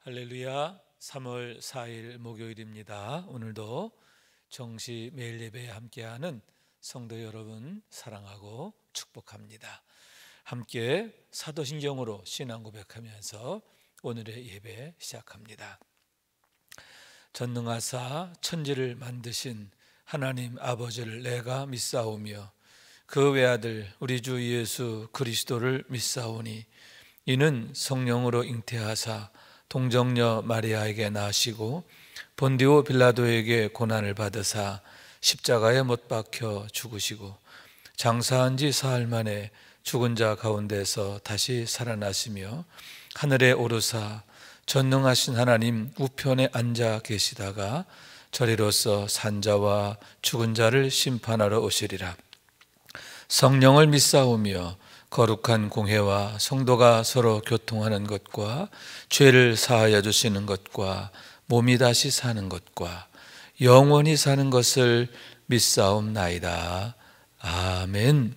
할렐루야. 3월 4일 목요일입니다. 오늘도 정시 매일 예배에 함께하는 성도 여러분 사랑하고 축복합니다. 함께 사도신경으로 신앙 고백하면서 오늘의 예배 시작합니다. 전능하사 천지를 만드신 하나님 아버지를 내가 믿사오며 그 외아들 우리 주 예수 그리스도를 믿사오니 이는 성령으로 잉태하사 동정녀 마리아에게 나시고 본디오 빌라도에게 고난을 받으사 십자가에 못 박혀 죽으시고 장사한 지 사흘 만에 죽은 자 가운데서 다시 살아나시며 하늘에 오르사 전능하신 하나님 우편에 앉아 계시다가 저리로서 산자와 죽은 자를 심판하러 오시리라. 성령을 믿사오며 거룩한 공회와 성도가 서로 교통하는 것과 죄를 사하여 주시는 것과 몸이 다시 사는 것과 영원히 사는 것을 믿사옵나이다. 아멘.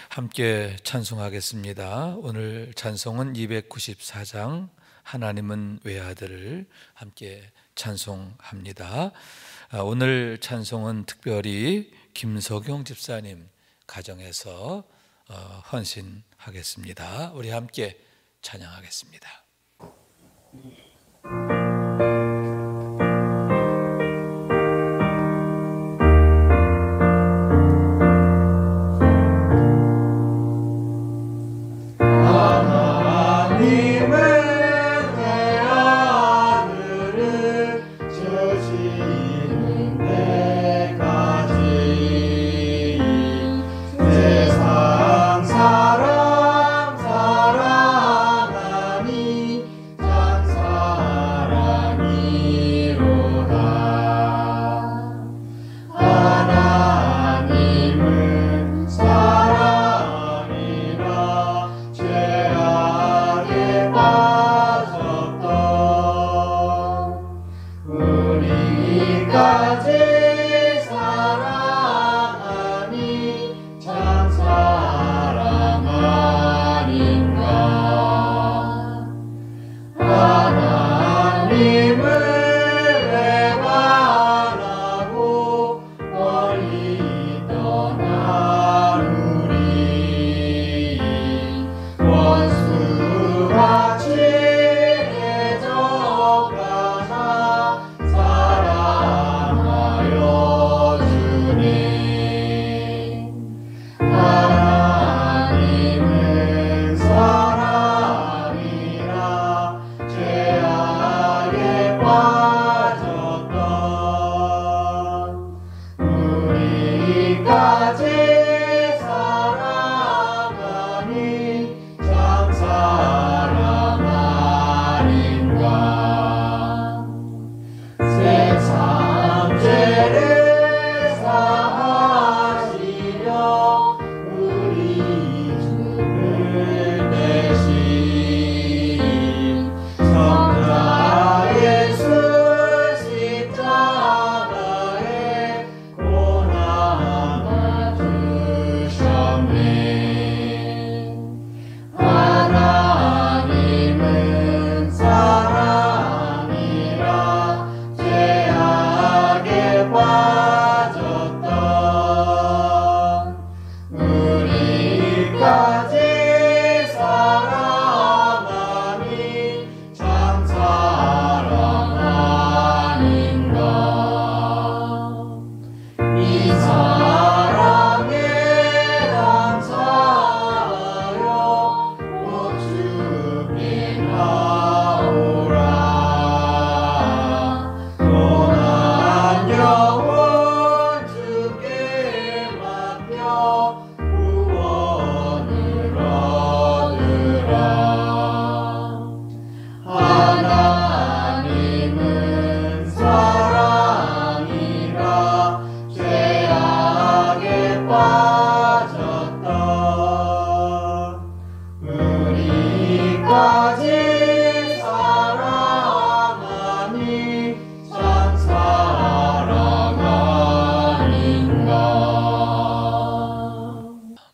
함께 찬송하겠습니다. 오늘 찬송은 294장 하나님은 외아들을 함께 찬송합니다. 오늘 찬송은 특별히 김석용 집사님 가정에서 헌신하겠습니다. 우리 함께 찬양하겠습니다.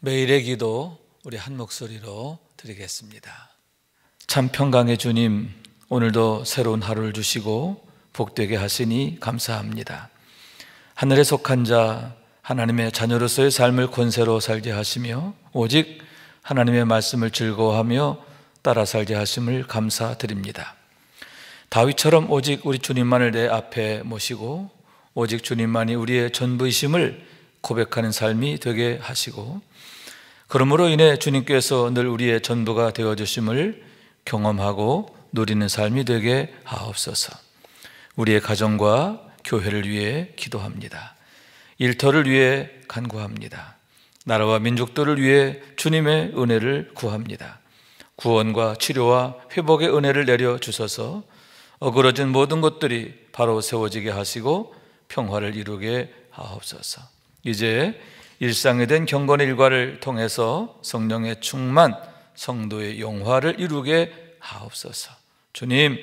매일의 기도 우리 한 목소리로 드리겠습니다. 참 평강의 주님, 오늘도 새로운 하루를 주시고 복되게 하시니 감사합니다. 하늘에 속한 자, 하나님의 자녀로서의 삶을 권세로 살게 하시며 오직 하나님의 말씀을 즐거워하며 따라 살게 하심을 감사드립니다. 다윗처럼 오직 우리 주님만을 내 앞에 모시고 오직 주님만이 우리의 전부이심을 고백하는 삶이 되게 하시고, 그러므로 인해 주님께서 늘 우리의 전부가 되어주심을 경험하고 누리는 삶이 되게 하옵소서. 우리의 가정과 교회를 위해 기도합니다. 일터를 위해 간구합니다. 나라와 민족들을 위해 주님의 은혜를 구합니다. 구원과 치료와 회복의 은혜를 내려주셔서 어그러진 모든 것들이 바로 세워지게 하시고 평화를 이루게 하옵소서. 이제 일상에 된 경건의 일과를 통해서 성령의 충만, 성도의 영화를 이루게 하옵소서. 주님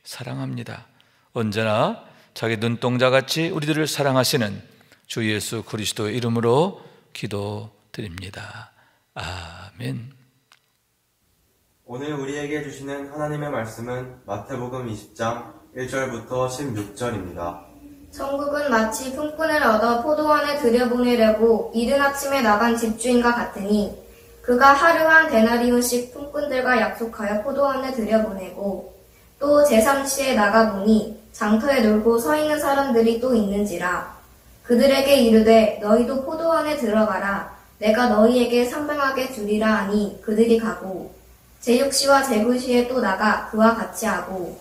사랑합니다. 언제나 자기 눈동자같이 우리들을 사랑하시는 주 예수 그리스도의 이름으로 기도드립니다. 아멘. 오늘 우리에게 주시는 하나님의 말씀은 마태복음 20장 1절부터 16절입니다. 천국은 마치 품꾼을 얻어 포도원에 들여보내려고 이른 아침에 나간 집주인과 같으니 그가 하루 한 데나리온씩 품꾼들과 약속하여 포도원에 들여보내고 또 제3시에 나가보니 장터에 놀고 서 있는 사람들이 또 있는지라. 그들에게 이르되 너희도 포도원에 들어가라. 내가 너희에게 상당하게 주리라 하니 그들이 가고 제6시와 제9시에 또 나가 그와 같이 하고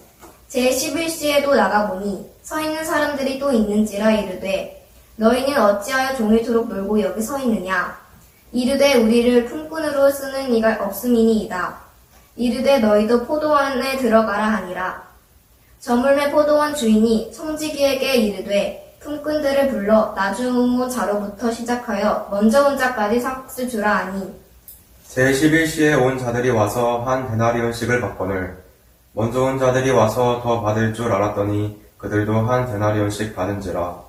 제11시에도 나가보니 서 있는 사람들이 또 있는지라. 이르되 너희는 어찌하여 종일토록 놀고 여기 서 있느냐. 이르되 우리를 품꾼으로 쓰는 이가 없음이니이다. 이르되 너희도 포도원에 들어가라 하니라. 저물매 포도원 주인이 청지기에게 이르되 품꾼들을 불러 나중 온 자로부터 시작하여 먼저 온 자까지 삭을 주라 하니 제11시에 온 자들이 와서 한 데나리온씩을 받거늘 먼저 온 자들이 와서 더 받을 줄 알았더니 그들도 한 데나리온씩 받은지라.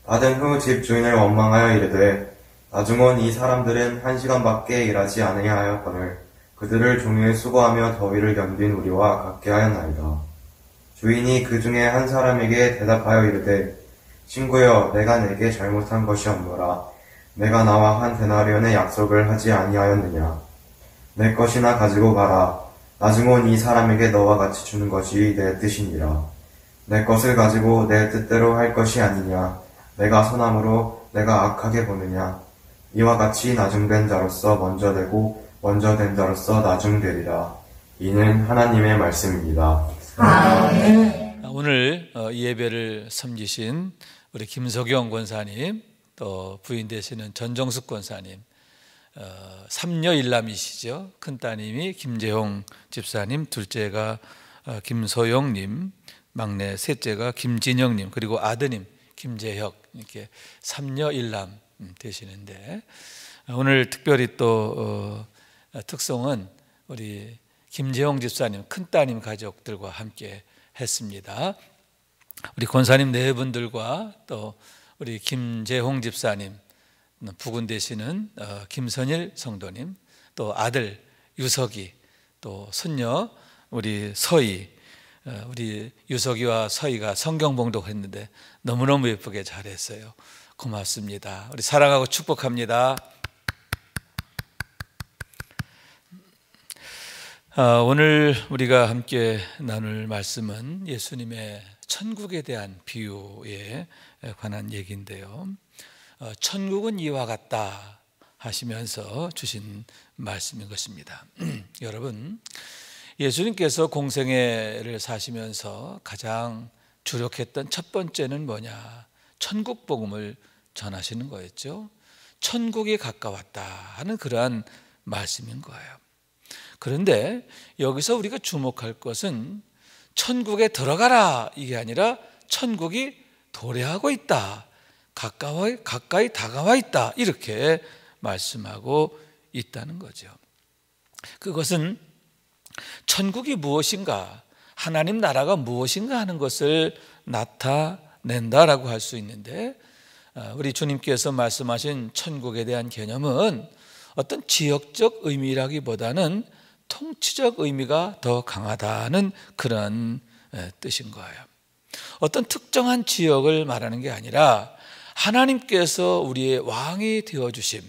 받은 후 집주인을 원망하여 이르되 나중 온 이 사람들은 1시간밖에 일하지 아니하여 하였거늘 그들을 종일 수고하며 더위를 견딘 우리와 같게 하였나이다. 주인이 그 중에 한 사람에게 대답하여 이르되 친구여, 내가 내게 잘못한 것이 없노라. 내가 나와 한 데나리온의 약속을 하지 아니하였느냐. 내 것이나 가지고 가라. 나중 온 이 사람에게 너와 같이 주는 것이 내 뜻이니라. 내 것을 가지고 내 뜻대로 할 것이 아니냐. 내가 선함으로 내가 악하게 보느냐. 이와 같이 나중된 자로서 먼저 되고 먼저 된 자로서 나중되리라. 이는 하나님의 말씀입니다. 아멘. 오늘 이 예배를 섬기신 우리 김석영 권사님, 또 부인 되시는 전정숙 권사님, 삼녀 일남이시죠. 큰따님이 김재홍 집사님, 둘째가 김소영님, 막내 셋째가 김진영님, 그리고 아드님 김재혁, 이렇게 삼녀 일남 되시는데, 오늘 특별히 또 특송은 우리 김재홍 집사님 큰따님 가족들과 함께 했습니다. 우리 권사님 네 분들과 또 우리 김재홍 집사님, 부군 되시는 김선일 성도님, 또 아들 유석이, 또 손녀 우리 서희, 우리 유석이와 서희가 성경 봉독했는데 너무너무 예쁘게 잘했어요. 고맙습니다. 우리 사랑하고 축복합니다. 오늘 우리가 함께 나눌 말씀은 예수님의 천국에 대한 비유에 관한 얘기인데요. 천국은 이와 같다 하시면서 주신 말씀인 것입니다. 여러분, 예수님께서 공생애를 사시면서 가장 주력했던 첫 번째는 뭐냐? 천국 복음을 전하시는 거였죠. 천국이 가까웠다 하는 그러한 말씀인 거예요. 그런데 여기서 우리가 주목할 것은 천국에 들어가라 이게 아니라 천국이 도래하고 있다, 가까이 다가와 있다, 이렇게 말씀하고 있다는 거죠. 그것은 천국이 무엇인가, 하나님 나라가 무엇인가 하는 것을 나타낸다라고 할 수 있는데, 우리 주님께서 말씀하신 천국에 대한 개념은 어떤 지역적 의미라기보다는 통치적 의미가 더 강하다는 그런 뜻인 거예요. 어떤 특정한 지역을 말하는 게 아니라 하나님께서 우리의 왕이 되어주심,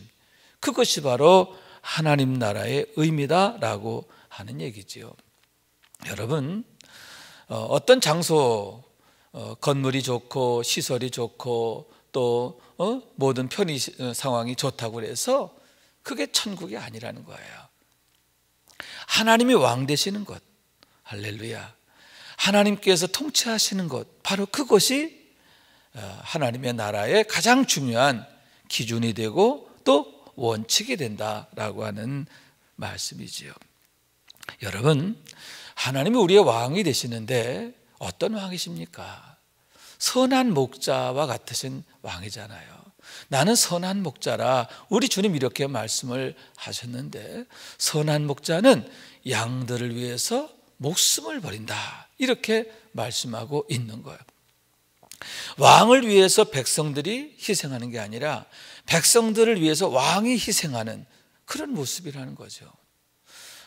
그것이 바로 하나님 나라의 의미다라고 하는 얘기지요. 여러분, 어떤 장소, 건물이 좋고 시설이 좋고 또 모든 편의 상황이 좋다고 해서 그게 천국이 아니라는 거예요. 하나님이 왕 되시는 것, 할렐루야, 하나님께서 통치하시는 것, 바로 그것이 하나님의 나라의 가장 중요한 기준이 되고 또 원칙이 된다라고 하는 말씀이지요. 여러분, 하나님이 우리의 왕이 되시는데 어떤 왕이십니까? 선한 목자와 같으신 왕이잖아요. 나는 선한 목자라, 우리 주님 이렇게 말씀을 하셨는데, 선한 목자는 양들을 위해서 목숨을 버린다, 이렇게 말씀하고 있는 거예요. 왕을 위해서 백성들이 희생하는 게 아니라 백성들을 위해서 왕이 희생하는 그런 모습이라는 거죠.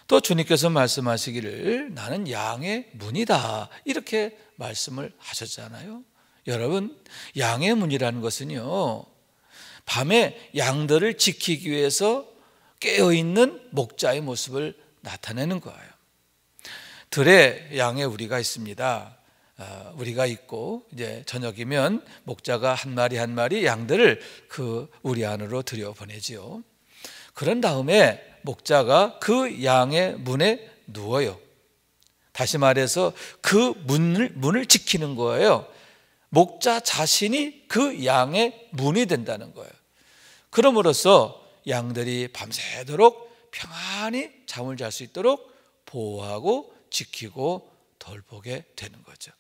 또 주님께서 말씀하시기를 나는 양의 문이다, 이렇게 말씀을 하셨잖아요. 여러분, 양의 문이라는 것은요, 밤에 양들을 지키기 위해서 깨어있는 목자의 모습을 나타내는 거예요. 들에 양의 우리가 있습니다. 우리가 있고 이제 저녁이면 목자가 한 마리 한 마리 양들을 그 우리 안으로 들여보내지요. 그런 다음에 목자가 그 양의 문에 누워요. 다시 말해서 그 문을 지키는 거예요. 목자 자신이 그 양의 문이 된다는 거예요. 그럼으로써 양들이 밤새도록 평안히 잠을 잘 수 있도록 보호하고 지키고 돌보게 되는 거죠.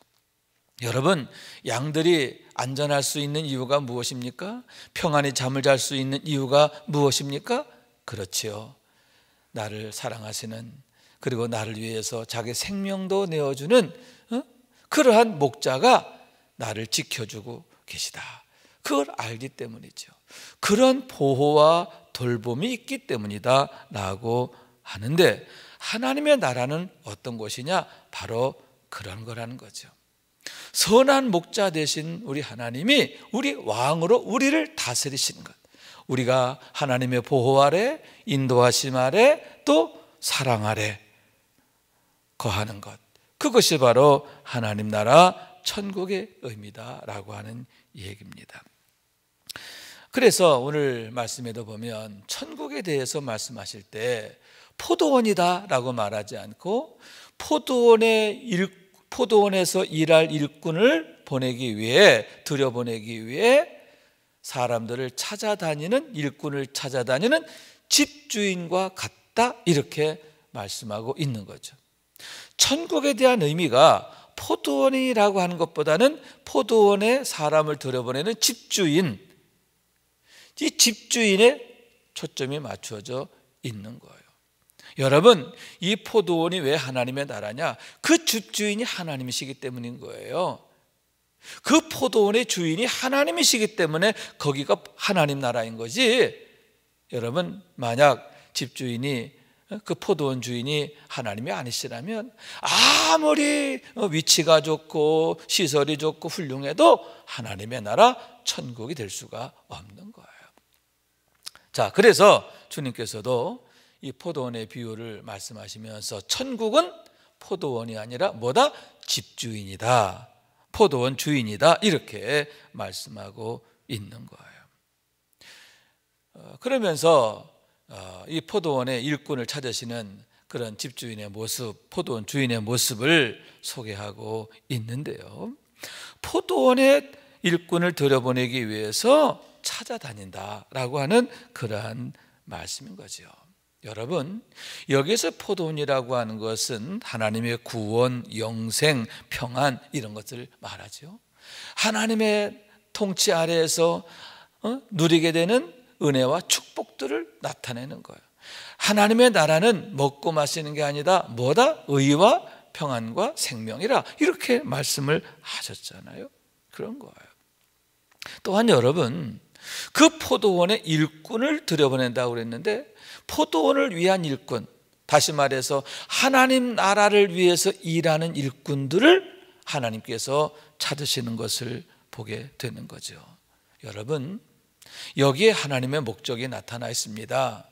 여러분, 양들이 안전할 수 있는 이유가 무엇입니까? 평안히 잠을 잘 수 있는 이유가 무엇입니까? 그렇지요, 나를 사랑하시는, 그리고 나를 위해서 자기 생명도 내어주는 그러한 목자가 나를 지켜주고 계시다, 그걸 알기 때문이죠. 그런 보호와 돌봄이 있기 때문이다 라고 하는데, 하나님의 나라는 어떤 것이냐? 바로 그런 거라는 거죠. 선한 목자 되신 우리 하나님이 우리 왕으로 우리를 다스리시는 것, 우리가 하나님의 보호 아래, 인도하심 아래, 또 사랑 아래 거하는 것, 그것이 바로 하나님 나라 천국의 의미다라고 하는 얘기입니다. 그래서 오늘 말씀에도 보면 천국에 대해서 말씀하실 때 포도원이다라고 말하지 않고 포도원에서 일할 일꾼을 보내기 위해, 들여보내기 위해 사람들을 찾아다니는, 일꾼을 찾아다니는 집주인과 같다, 이렇게 말씀하고 있는 거죠. 천국에 대한 의미가 포도원이라고 하는 것보다는 포도원에 사람을 들여보내는 집주인, 이 집주인에 초점이 맞춰져 있는 거예요. 여러분, 이 포도원이 왜 하나님의 나라냐? 그 집주인이 하나님이시기 때문인 거예요. 그 포도원의 주인이 하나님이시기 때문에 거기가 하나님 나라인 거지. 여러분, 만약 집주인이, 그 포도원 주인이 하나님이 아니시라면 아무리 위치가 좋고 시설이 좋고 훌륭해도 하나님의 나라 천국이 될 수가 없는 거예요. 자, 그래서 주님께서도 이 포도원의 비유를 말씀하시면서 천국은 포도원이 아니라 뭐다? 집주인이다, 포도원 주인이다, 이렇게 말씀하고 있는 거예요. 그러면서 이 포도원의 일꾼을 찾으시는 그런 집주인의 모습, 포도원 주인의 모습을 소개하고 있는데요, 포도원의 일꾼을 들여보내기 위해서 찾아다닌다라고 하는 그러한 말씀인 거죠. 여러분, 여기서 포도원이라고 하는 것은 하나님의 구원, 영생, 평안, 이런 것들을 말하죠. 하나님의 통치 아래에서 누리게 되는 은혜와 축복들을 나타내는 거예요. 하나님의 나라는 먹고 마시는 게 아니다, 뭐다? 의와 평안과 생명이라, 이렇게 말씀을 하셨잖아요. 그런 거예요. 또한 여러분, 그 포도원의 일꾼을 들여보낸다고 그랬는데, 포도원을 위한 일꾼, 다시 말해서 하나님 나라를 위해서 일하는 일꾼들을 하나님께서 찾으시는 것을 보게 되는 거죠. 여러분, 여기에 하나님의 목적이 나타나 있습니다.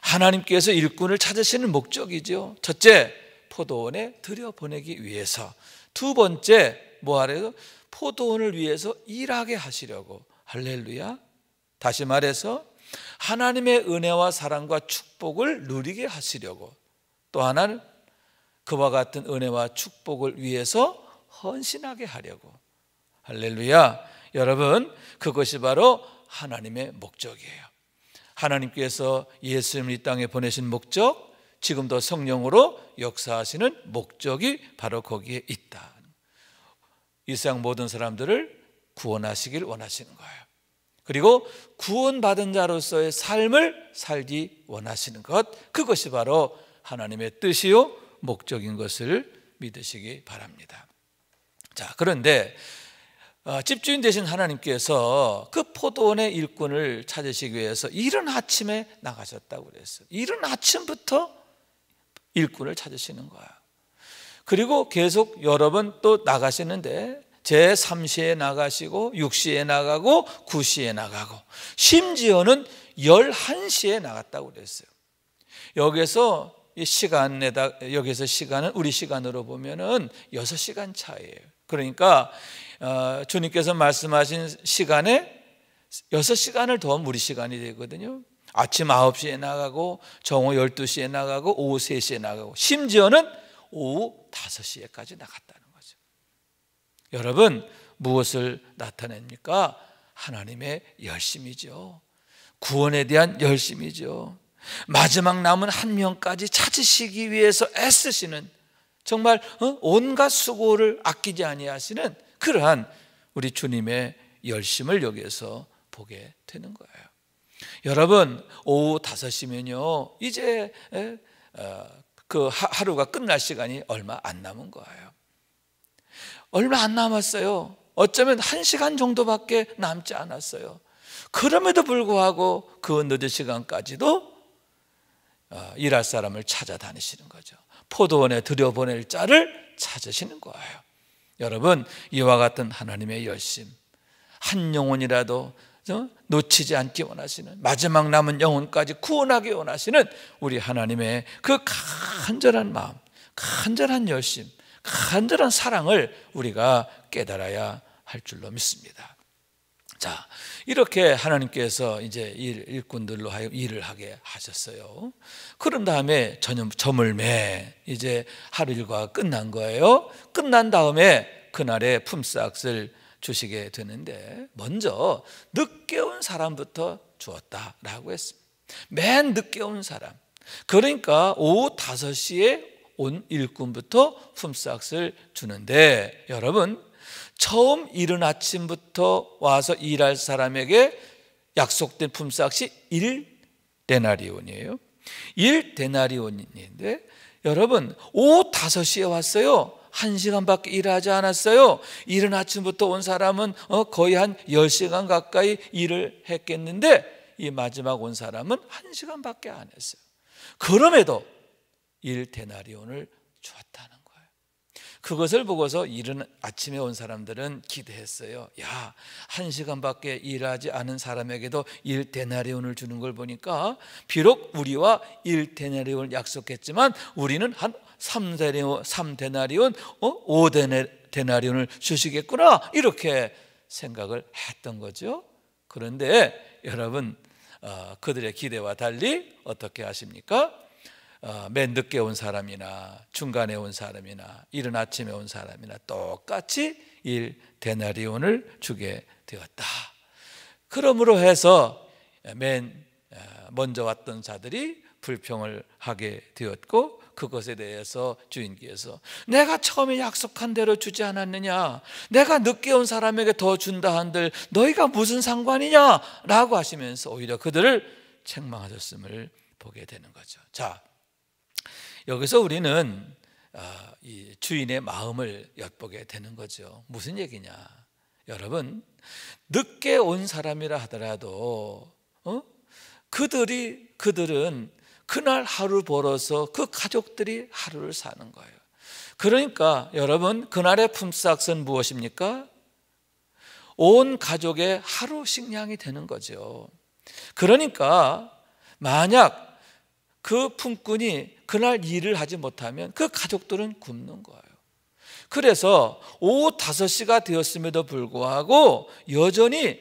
하나님께서 일꾼을 찾으시는 목적이죠. 첫째, 포도원에 들여보내기 위해서. 두 번째, 뭐하래요? 포도원을 위해서 일하게 하시려고. 할렐루야. 다시 말해서 하나님의 은혜와 사랑과 축복을 누리게 하시려고. 또 하나는 그와 같은 은혜와 축복을 위해서 헌신하게 하려고. 할렐루야. 여러분, 그것이 바로 하나님의 목적이에요. 하나님께서 예수님을 이 땅에 보내신 목적, 지금도 성령으로 역사하시는 목적이 바로 거기에 있다. 이 세상 모든 사람들을 구원하시길 원하시는 거예요. 그리고 구원받은 자로서의 삶을 살기 원하시는 것, 그것이 바로 하나님의 뜻이요 목적인 것을 믿으시기 바랍니다. 자, 그런데 집주인 되신 하나님께서 그 포도원의 일꾼을 찾으시기 위해서 이른 아침에 나가셨다고 그랬어요. 이른 아침부터 일꾼을 찾으시는 거야. 그리고 계속 여러 번 또 나가시는데 제3시에 나가시고 6시에 나가고 9시에 나가고 심지어는 11시에 나갔다고 그랬어요. 여기서 시간은 우리 시간으로 보면은 6시간 차이예요. 그러니까 주님께서 말씀하신 시간에 6시간을 더하면 우리 시간이 되거든요. 아침 9시에 나가고 정오 12시에 나가고 오후 3시에 나가고 심지어는 오후 5시에까지 나갔다는 거죠. 여러분, 무엇을 나타냅니까? 하나님의 열심이죠. 구원에 대한 열심이죠. 마지막 남은 한 명까지 찾으시기 위해서 애쓰시는, 정말 온갖 수고를 아끼지 아니하시는 그러한 우리 주님의 열심을 여기에서 보게 되는 거예요. 여러분, 오후 5시면요 이제 그 하루가 끝날 시간이 얼마 안 남은 거예요. 얼마 안 남았어요. 어쩌면 1시간 정도밖에 남지 않았어요. 그럼에도 불구하고 그 늦은 시간까지도 일할 사람을 찾아다니시는 거죠. 포도원에 들여보낼 자를 찾으시는 거예요. 여러분, 이와 같은 하나님의 열심, 한 영혼이라도 놓치지 않기 원하시는, 마지막 남은 영혼까지 구원하기 원하시는 우리 하나님의 그 간절한 마음, 간절한 열심, 간절한 사랑을 우리가 깨달아야 할 줄로 믿습니다. 자, 이렇게 하나님께서 이제 일꾼들로 하여 일을 하게 하셨어요. 그런 다음에 점을 매 이제 하루 일과가 끝난 거예요. 끝난 다음에 그날의 품삯을 주시게 되는데 먼저 늦게 온 사람부터 주었다라고 했습니다. 맨 늦게 온 사람, 그러니까 오후 5시에 온 일꾼부터 품삯을 주는데, 여러분, 처음 이른 아침부터 와서 일할 사람에게 약속된 품삯이 1데나리온이에요. 1데나리온인데 여러분, 오후 5시에 왔어요. 1시간밖에 일하지 않았어요. 이른 아침부터 온 사람은 거의 한 10시간 가까이 일을 했겠는데 이 마지막 온 사람은 1시간밖에 안 했어요. 그럼에도 1데나리온을 주었다는 거예요. 그것을 보고서 이른 아침에 온 사람들은 기대했어요. 야, 1시간밖에 일하지 않은 사람에게도 1데나리온을 주는 걸 보니까 비록 우리와 1데나리온을 약속했지만 우리는 한 3데나리온, 5데나리온을 주시겠구나, 이렇게 생각을 했던 거죠. 그런데 여러분, 그들의 기대와 달리 어떻게 하십니까? 맨 늦게 온 사람이나 중간에 온 사람이나 이른 아침에 온 사람이나 똑같이 1데나리온을 주게 되었다. 그러므로 해서 맨 먼저 왔던 자들이 불평을 하게 되었고, 그것에 대해서 주인께서 내가 처음에 약속한 대로 주지 않았느냐, 내가 늦게 온 사람에게 더 준다 한들 너희가 무슨 상관이냐 라고 하시면서 오히려 그들을 책망하셨음을 보게 되는 거죠. 자, 여기서 우리는 이 주인의 마음을 엿보게 되는 거죠. 무슨 얘기냐? 여러분, 늦게 온 사람이라 하더라도 그들은 그날 하루 벌어서 그 가족들이 하루를 사는 거예요. 그러니까 여러분, 그날의 품삯은 무엇입니까? 온 가족의 하루 식량이 되는 거죠. 그러니까 만약 그 품꾼이 그날 일을 하지 못하면 그 가족들은 굶는 거예요. 그래서 오후 5시가 되었음에도 불구하고 여전히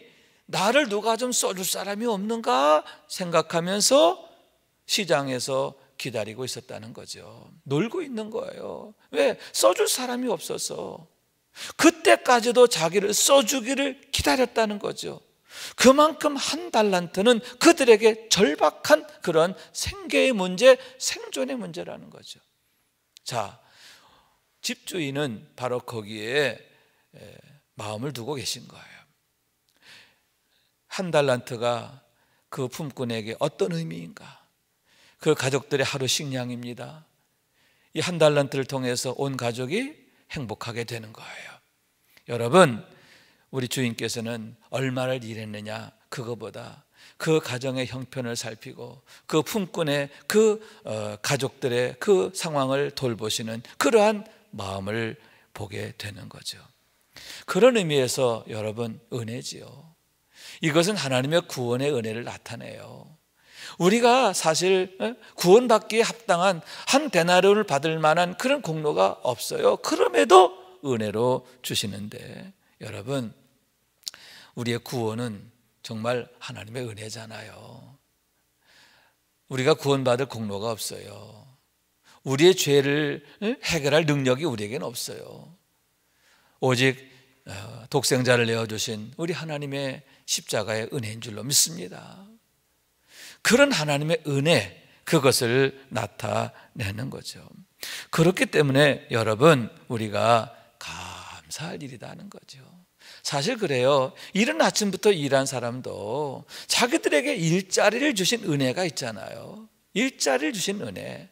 나를 누가 좀 써줄 사람이 없는가 생각하면서 시장에서 기다리고 있었다는 거죠. 놀고 있는 거예요. 왜? 써줄 사람이 없어서. 그때까지도 자기를 써주기를 기다렸다는 거죠. 그만큼 한 달란트는 그들에게 절박한 그런 생계의 문제, 생존의 문제라는 거죠. 자, 집주인은 바로 거기에 마음을 두고 계신 거예요. 한 달란트가 그 품꾼에게 어떤 의미인가? 그 가족들의 하루 식량입니다. 이 한 달란트를 통해서 온 가족이 행복하게 되는 거예요. 여러분, 우리 주인께서는 얼마를 일했느냐, 그거보다 그 가정의 형편을 살피고 그 품꾼의 그 가족들의 그 상황을 돌보시는 그러한 마음을 보게 되는 거죠. 그런 의미에서 여러분, 은혜지요. 이것은 하나님의 구원의 은혜를 나타내요. 우리가 사실 구원받기에 합당한 한 데나리온을 받을 만한 그런 공로가 없어요. 그럼에도 은혜로 주시는데, 여러분, 우리의 구원은 정말 하나님의 은혜잖아요. 우리가 구원받을 공로가 없어요. 우리의 죄를 해결할 능력이 우리에게는 없어요. 오직 독생자를 내어주신 우리 하나님의 십자가의 은혜인 줄로 믿습니다. 그런 하나님의 은혜, 그것을 나타내는 거죠. 그렇기 때문에 여러분, 우리가 감사할 일이라는 거죠. 사실 그래요. 이른 아침부터 일한 사람도 자기들에게 일자리를 주신 은혜가 있잖아요. 일자리를 주신 은혜.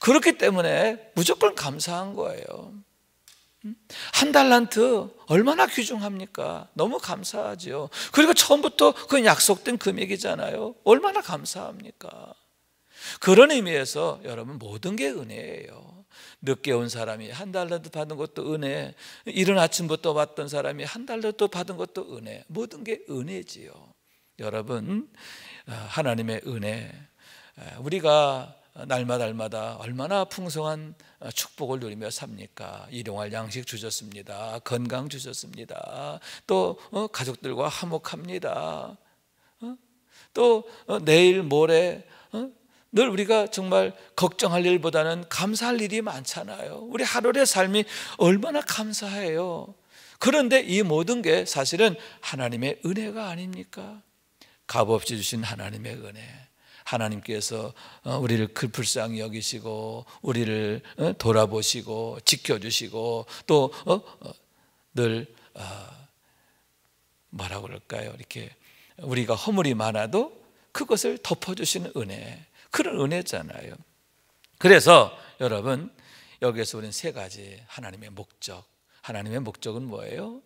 그렇기 때문에 무조건 감사한 거예요. 한 달란트 얼마나 귀중합니까? 너무 감사하죠. 그리고 처음부터 그 약속된 금액이잖아요. 얼마나 감사합니까? 그런 의미에서 여러분, 모든 게 은혜예요. 늦게 온 사람이 한 달란트 받은 것도 은혜, 이른 아침부터 왔던 사람이 한 달란트 받은 것도 은혜, 모든 게 은혜지요. 여러분, 하나님의 은혜, 우리가 날마다 얼마나 풍성한 축복을 누리며 삽니까? 일용할 양식 주셨습니다. 건강 주셨습니다. 또 가족들과 화목합니다. 또 내일 모레 늘 우리가 정말 걱정할 일보다는 감사할 일이 많잖아요. 우리 하루의 삶이 얼마나 감사해요. 그런데 이 모든 게 사실은 하나님의 은혜가 아닙니까? 값없이 주신 하나님의 은혜. 하나님께서 우리를 불쌍히 여기시고 우리를 돌아보시고 지켜주시고 또 늘 뭐라고 그럴까요? 이렇게 우리가 허물이 많아도 그것을 덮어주시는 은혜, 그런 은혜잖아요. 그래서 여러분, 여기에서 우리는 세 가지 하나님의 목적, 하나님의 목적은 뭐예요?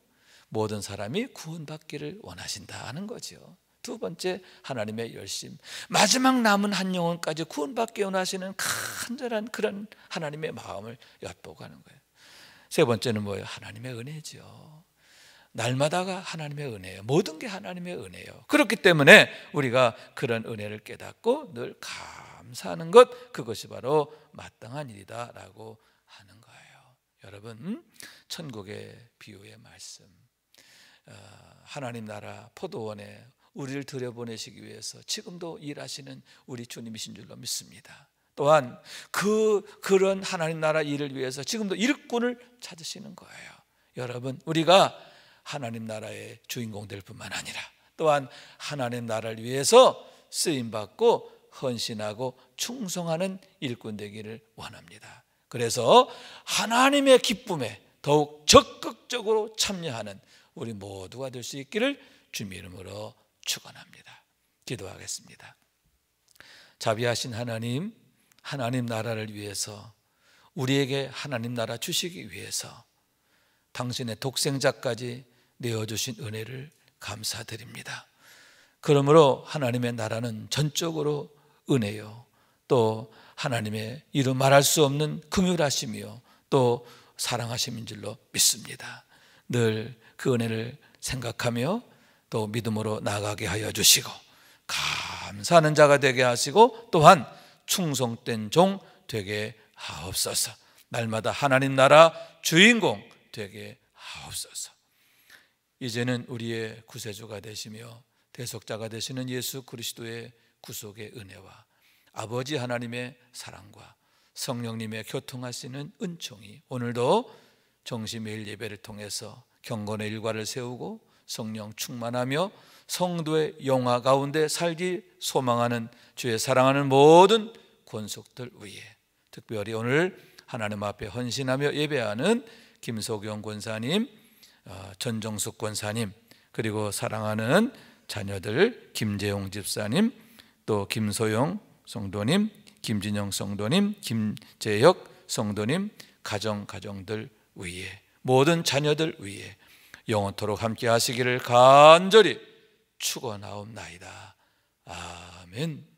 모든 사람이 구원받기를 원하신다는 거죠. 두 번째, 하나님의 열심, 마지막 남은 한 영혼까지 구원받기 원하시는 간절한 그런 하나님의 마음을 엿보고 하는 거예요. 세 번째는 뭐예요? 하나님의 은혜죠. 날마다가 하나님의 은혜예요. 모든 게 하나님의 은혜예요. 그렇기 때문에 우리가 그런 은혜를 깨닫고 늘 감사하는 것, 그것이 바로 마땅한 일이다라고 하는 거예요. 여러분, 천국의 비유의 말씀, 하나님 나라 포도원에 우리를 들여보내시기 위해서 지금도 일하시는 우리 주님이신 줄로 믿습니다. 또한 그런 하나님 나라 일을 위해서 지금도 일꾼을 찾으시는 거예요. 여러분, 우리가 하나님 나라의 주인공 될 뿐만 아니라 또한 하나님 나라를 위해서 쓰임받고 헌신하고 충성하는 일꾼 되기를 원합니다. 그래서 하나님의 기쁨에 더욱 적극적으로 참여하는 우리 모두가 될 수 있기를 주님의 이름으로 축원합니다. 기도하겠습니다. 자비하신 하나님, 하나님 나라를 위해서 우리에게 하나님 나라 주시기 위해서 당신의 독생자까지 내어주신 은혜를 감사드립니다. 그러므로 하나님의 나라는 전적으로 은혜요, 또 하나님의 이루 말할 수 없는 긍휼하심이요 또 사랑하심인 줄로 믿습니다. 늘 그 은혜를 생각하며 또 믿음으로 나아가게 하여 주시고 감사하는 자가 되게 하시고 또한 충성된 종 되게 하옵소서. 날마다 하나님 나라 주인공 되게 하옵소서. 이제는 우리의 구세주가 되시며 대속자가 되시는 예수 그리스도의 구속의 은혜와 아버지 하나님의 사랑과 성령님의 교통하시는 은총이 오늘도 정시 매일 예배를 통해서 경건의 일과를 세우고 성령 충만하며 성도의 영화 가운데 살기 소망하는 주의 사랑하는 모든 권속들 위에, 특별히 오늘 하나님 앞에 헌신하며 예배하는 김석영 권사님, 전정숙 권사님, 그리고 사랑하는 자녀들 김재용 집사님, 또 김소영 성도님, 김진영 성도님, 김재혁 성도님, 가정들 위에, 모든 자녀들 위에 영원토록 함께 하시기를 간절히 축원하옵나이다. 아멘.